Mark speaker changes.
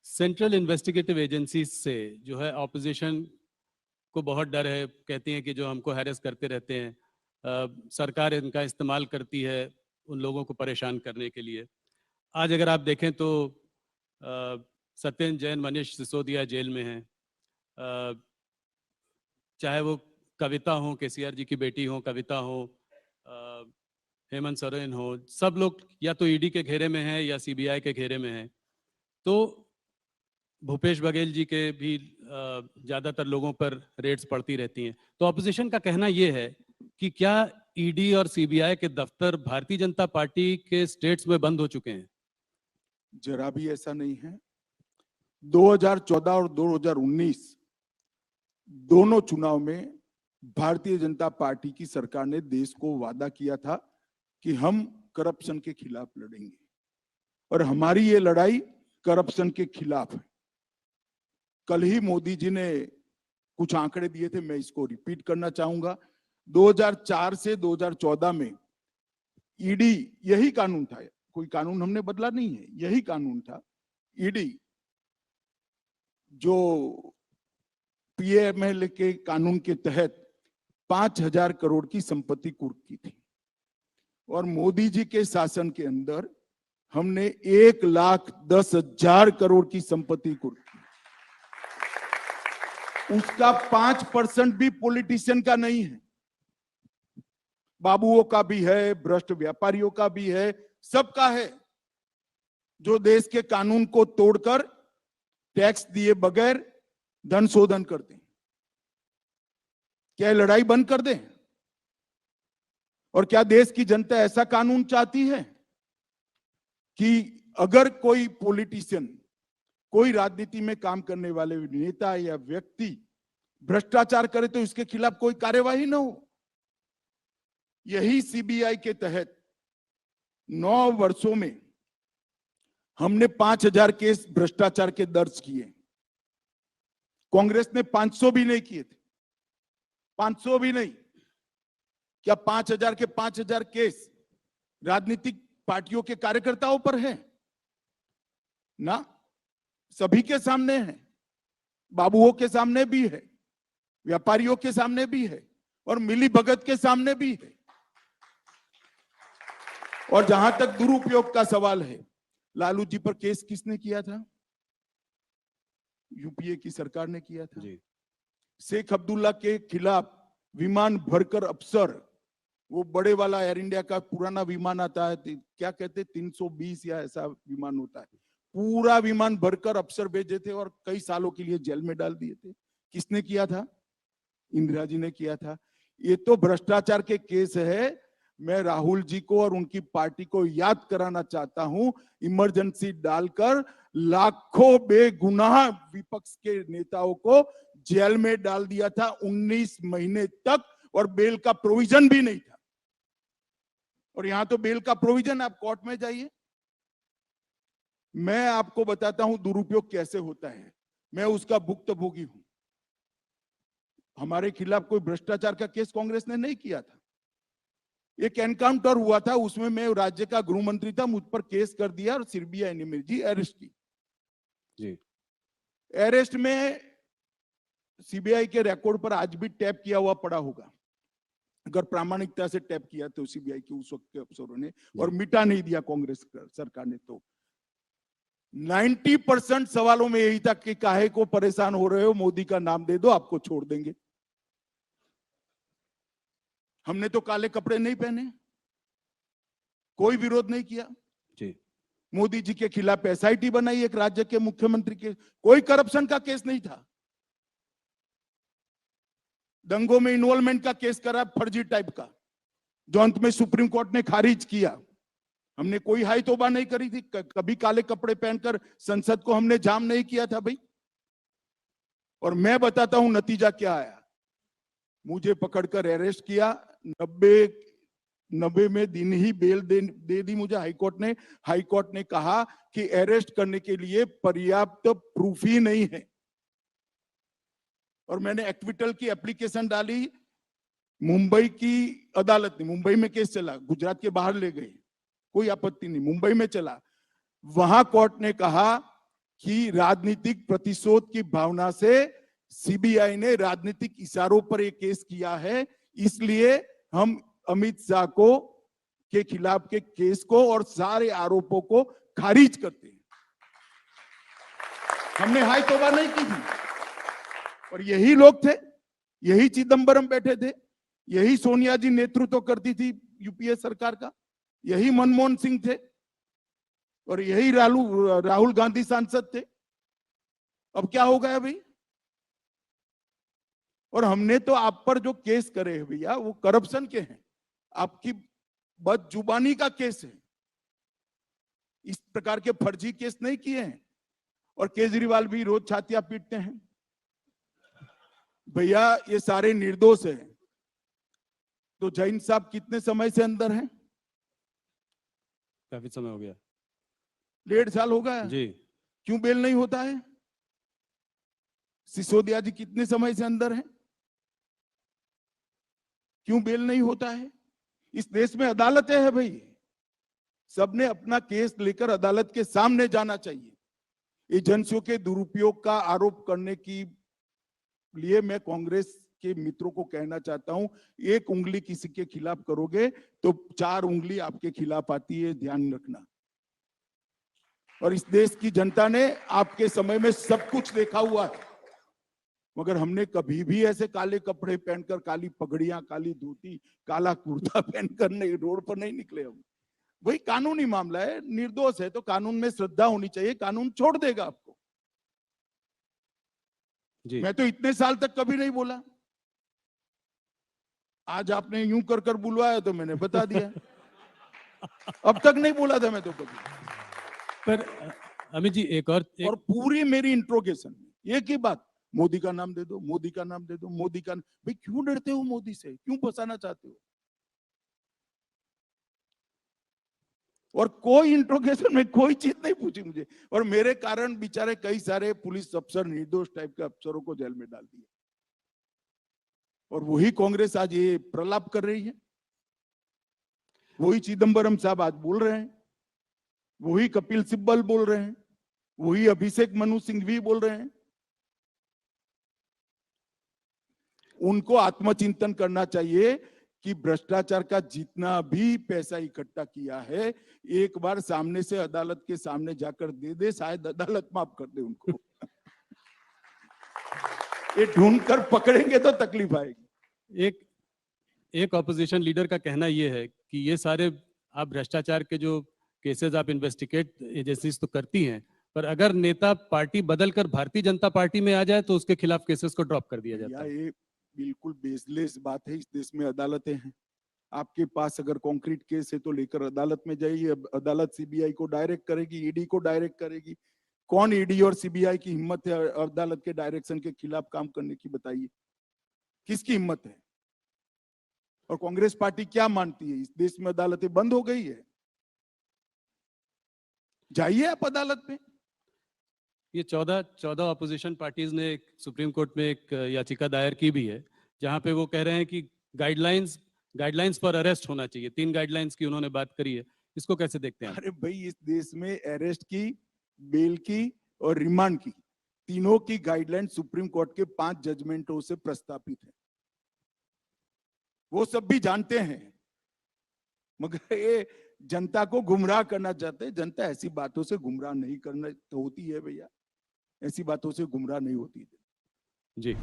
Speaker 1: Central investigative agency से जो है ऑपोजिशन को बहुत डर है, कहती हैं कि जो हमको हैरेस करते रहते हैं, सरकार इनका इस्तेमाल करती है उन लोगों को परेशान करने के लिए। आज अगर आप देखें तो सत्येंद्र जैन, मनीष सिसोदिया जेल में हैं, चाहे वो कविता हो, केसीआर जी की बेटी हो कविता हो, हेमंत सोरेन हो, सब लोग या तो ईडी के घेरे में हैं या सीबीआई के घेरे में हैं। तो भूपेश बघेल जी के भी ज़्यादातर लोगों पर रेड्स पड़ती रहती हैं। तो ऑपोजिशन का कहना ये है कि क्या ईडी और सीबीआई के दफ्तर भारतीय जनता पार्टी के स्टेट्स में बंद हो चुके हैं?
Speaker 2: जरा भी ऐसा नहीं है। 2014 और 2019 दोनों चुनाव में भारतीय जनता पार्टी की सरकार ने देश को वादा किया था कि हम करप्शन के खिलाफ लड़ेंगे, और हमारी ये लड़ाई करप्शन के खिलाफ है। कल ही मोदी जी ने कुछ आंकड़े दिए थे, मैं इसको रिपीट करना चाहूंगा। 2004 से 2014 में ईडी, यही कानून था, कोई कानून हमने बदला नहीं है, यही कानून था। ईडी जो पीएमएल के कानून के तहत 5,000 करोड़ की संपत्ति कुर्क की थी, और मोदी जी के शासन के अंदर हमने 1,10,000 करोड़ की संपत्ति कुर्क की। उसका 5% भी पॉलिटिशियन का नहीं है, बाबुओं का भी है, भ्रष्ट व्यापारियों का भी है, सबका है, जो देश के कानून को तोड़कर टैक्स दिए बगैर धन शोधन करते हैं। क्या लड़ाई बंद कर दें? और क्या देश की जनता ऐसा कानून चाहती है कि अगर कोई पॉलिटिशियन, कोई राजनीति में काम करने वाले नेता या व्यक्ति भ्रष्टाचार करे तो इसके खिलाफ कोई कार्यवाही न हो? यही सीबीआई के तहत 9 वर्षों में हमने 5,000 केस भ्रष्टाचार के दर्ज किए। कांग्रेस ने 500 भी नहीं किए थे, 500 भी नहीं। क्या 5,000 के 5,000 केस राजनीतिक पार्टियों के कार्यकर्ताओं पर है? ना, सभी के सामने है, बाबुओं के सामने भी है, व्यापारियों के सामने भी है, और मिली भगत के सामने भी है। और जहां तक दुरुपयोग का सवाल है, लालू जी पर केस किसने किया था? यूपीए की सरकार ने किया था जी। शेख अब्दुल्ला के खिलाफ विमान भरकर अफसर, वो बड़े वाला एयर इंडिया का पुराना विमान आता है, क्या कहते 320 या ऐसा विमान होता है, पूरा विमान भरकर अफसर भेजे थे और कई सालों के लिए जेल में डाल दिए थे। किसने किया था? इंदिरा जी ने किया था। ये तो भ्रष्टाचार के केस है। मैं राहुल जी को और उनकी पार्टी को याद कराना चाहता हूं, इमरजेंसी डालकर लाखों बेगुनाह विपक्ष के नेताओं को जेल में डाल दिया था 19 महीने तक, और बेल का प्रोविजन भी नहीं था। और यहां तो बेल का प्रोविजन, आप कोर्ट में जाइए। मैं आपको बताता हूं दुरुपयोग कैसे होता है, मैं उसका भुक्तभोगी हूं। हमारे खिलाफ कोई भ्रष्टाचार का केस कांग्रेस ने नहीं किया था। एक एनकाउंटर हुआ था, उसमें मैं राज्य का गृह मंत्री था, मुझ पर केस कर दिया और सीबीआई ने मेरी अरेस्ट की जी। अरेस्ट में सीबीआई के रिकॉर्ड पर आज भी टैप किया हुआ पड़ा होगा, अगर प्रामाणिकता से टैप किया तो सीबीआई के उस वक्त के अफसरों ने, और मिटा नहीं दिया कांग्रेस सरकार ने। तो 90% सवालों में यही था कि काहे को परेशान हो रहे हो, मोदी का नाम दे दो आपको छोड़ देंगे। हमने तो काले कपड़े नहीं पहने, कोई विरोध नहीं किया जी। मोदी जी के खिलाफ एसआईटी बनाई एक राज्य के मुख्यमंत्री के, कोई करप्शन का केस नहीं था। दंगों में इन्वॉल्वमेंट का केस करा फर्जी टाइप का, जो अंत में सुप्रीम कोर्ट ने खारिज किया। हमने कोई हाई तौबा नहीं करी थी, कभी काले कपड़े पहनकर संसद को हमने जाम नहीं किया था भाई। और मैं बताता हूं नतीजा क्या आया। मुझे पकड़कर अरेस्ट किया, 90 में दिन ही बेल दे दी मुझे हाईकोर्ट ने। हाईकोर्ट ने कहा कि अरेस्ट करने के लिए पर्याप्त प्रूफ ही नहीं है, और मैंने एक्विटल की एप्लीकेशन डाली। मुंबई की अदालत ने, मुंबई में केस चला, गुजरात के बाहर ले गए, कोई आपत्ति नहीं, मुंबई में चला। वहां कोर्ट ने कहा कि राजनीतिक प्रतिशोध की भावना से सीबीआई ने राजनीतिक इशारों पर एक केस किया है, इसलिए हम अमित शाह को के खिलाफ के केस को और सारे आरोपों को खारिज करते हैं। हमने हाई तौबा नहीं की थी। और यही लोग थे, यही चिदंबरम बैठे थे, यही सोनिया जी नेतृत्व करती थी यूपीए सरकार का, यही मनमोहन सिंह थे और यही राहुल गांधी सांसद थे। अब क्या हो गया भाई? और हमने तो आप पर जो केस करे हैं भैया वो करप्शन के हैं, आपकी बदजुबानी का केस है। इस प्रकार के फर्जी केस नहीं किए हैं। और केजरीवाल भी रोज छातियां पीटते हैं, भैया ये सारे निर्दोष हैं। तो जैन साहब कितने समय से अंदर हैं?
Speaker 1: काफी समय हो गया,
Speaker 2: 1.5 साल हो गया
Speaker 1: जी।
Speaker 2: क्यों बेल नहीं होता है? सिसोदिया जी कितने समय से अंदर हैं? क्यों बेल नहीं होता है? इस देश में अदालतें हैं भाई, सबने अपना केस लेकर अदालत के सामने जाना चाहिए। एजेंसियों के दुरुपयोग का आरोप करने की लिए मैं कांग्रेस के मित्रों को कहना चाहता हूं, एक उंगली किसी के खिलाफ करोगे तो 4 उंगली आपके खिलाफ आती है, ध्यान रखना। और इस देश की जनता ने आपके समय में सब कुछ देखा हुआ है, मगर हमने कभी भी ऐसे काले कपड़े पहनकर, काली पगड़ियां, काली धोती, काला कुर्ता पहनकर नहीं रोड पर नहीं निकले हम। वही कानूनी मामला है, निर्दोष है तो कानून में श्रद्धा होनी चाहिए, कानून छोड़ देगा आपको।
Speaker 1: जी।
Speaker 2: मैं तो इतने साल तक कभी नहीं बोला, आज आपने यूं कर बुलवाया तो मैंने बता दिया। अब तक नहीं बोला था मैं तो कभी।
Speaker 1: पर अमित जी
Speaker 2: और पूरी मेरी इंट्रोगेशन में एक ही बात, मोदी का नाम दे दो, मोदी का नाम दे दो, मोदी का। भाई क्यों डरते हो मोदी से, क्यों फंसाना चाहते हो? और कोई इंट्रोगेशन में कोई चीज नहीं पूछी मुझे, और मेरे कारण बेचारे कई सारे पुलिस अफसर, निर्दोष टाइप के अफसरों को जेल में डाल दिया। और वही कांग्रेस आज ये प्रलाप कर रही है, वही चिदंबरम साहब आज बोल रहे हैं, वही कपिल सिब्बल बोल रहे हैं, वही अभिषेक मनु सिंघवी बोल रहे हैं। उनको आत्मचिंतन करना चाहिए कि भ्रष्टाचार का जितना भी पैसा इकट्ठा किया है, एक बार सामने से अदालत के सामने जाकर दे दे, शायद अदालत माफ कर दे उनको। ये ढूंढकर पकड़ेंगे तो तकलीफ आएगी।
Speaker 1: एक ऑपोजिशन लीडर का कहना यह है कि ये सारे आप भ्रष्टाचार के जो केसेस आप इन्वेस्टिगेट एजेंसीज तो करती हैं, पर अगर नेता पार्टी बदलकर भारतीय जनता पार्टी में आ जाए तो उसके खिलाफ केसेस को ड्रॉप कर दिया जाता है।
Speaker 2: ये बिल्कुल बेसलेस बात है। इस देश में अदालतें हैं, आपके पास अगर कॉन्क्रीट केस है तो लेकर अदालत में जाइए, अदालत सीबीआई को डायरेक्ट करेगी, ईडी को डायरेक्ट करेगी। कौन ईडी और सीबीआई की हिम्मत है अदालत के डायरेक्शन के खिलाफ काम करने की? बताइए, किसकी हिम्मत है? और कांग्रेस पार्टी क्या मानती है? इस देश में अदालतें बंद हो गई है, जाइए आप अदालत में।
Speaker 1: ये 14 अपोजिशन पार्टीज ने सुप्रीम कोर्ट में एक याचिका दायर की भी है, जहां पे वो कह रहे हैं कि गाइडलाइंस पर अरेस्ट होना चाहिए। 3 गाइडलाइंस की उन्होंने बात करी है, इसको कैसे देखते हैं?
Speaker 2: अरे भाई, इस देश में अरेस्ट की, बेल की और रिमांड की, तीनों की गाइडलाइन सुप्रीम कोर्ट के 5 जजमेंटों से प्रस्तावित है, वो सब भी जानते हैं, मगर ये जनता को गुमराह करना चाहते हैं। जनता ऐसी बातों से गुमराह नहीं करना तो होती है भैया, ऐसी बातों से गुमराह नहीं होती।
Speaker 1: जी।